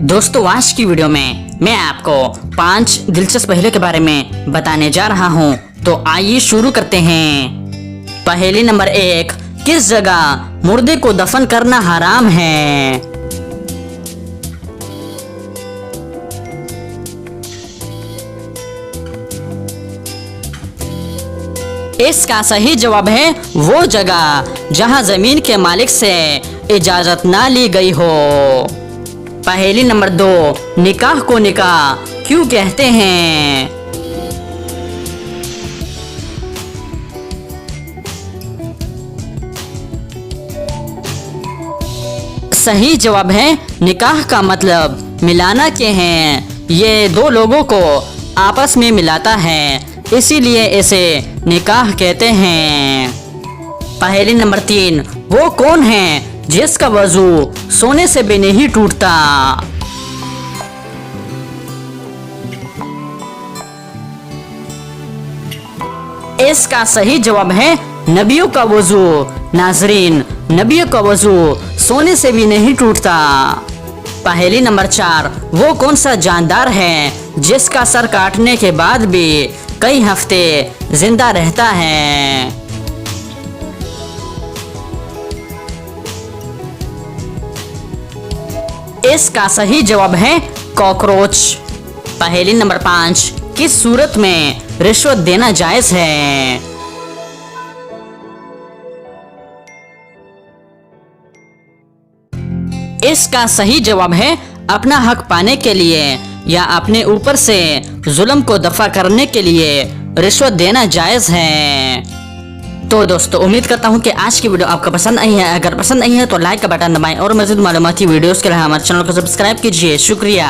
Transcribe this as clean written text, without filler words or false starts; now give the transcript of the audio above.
दोस्तों आज की वीडियो में मैं आपको 5 दिलचस्प पहेलियों के बारे में बताने जा रहा हूं, तो आइए शुरू करते हैं। पहेली नंबर 1, किस जगह मुर्दे को दफन करना हराम है? इसका सही जवाब है वो जगह जहां जमीन के मालिक से इजाजत ना ली गई हो। पहेली नंबर 2, निकाह को निकाह क्यों कहते हैं? सही जवाब है निकाह का मतलब मिलाना के हैं। ये दो लोगों को आपस में मिलाता है, इसीलिए इसे निकाह कहते हैं। पहेली नंबर 3, वो कौन है जिसका वजू सोने से भी नहीं टूटता? इसका सही जवाब है नबियों का वजू। नाजरीन, नबियों का वजू सोने से भी नहीं टूटता। पहेली नंबर 4, वो कौन सा जानदार है जिसका सर काटने के बाद भी कई हफ्ते जिंदा रहता है? इसका सही जवाब है कॉकरोच। पहेली नंबर 5, किस सूरत में रिश्वत देना जायज है? इसका सही जवाब है अपना हक पाने के लिए या अपने ऊपर से जुल्म को दफा करने के लिए रिश्वत देना जायज है। तो दोस्तों उम्मीद करता हूँ कि आज की वीडियो आपको पसंद आई है। अगर पसंद आई है तो लाइक का बटन दबाएं और मज़ीद मालूमाती वीडियोस के लिए हमारे चैनल को सब्सक्राइब कीजिए। शुक्रिया।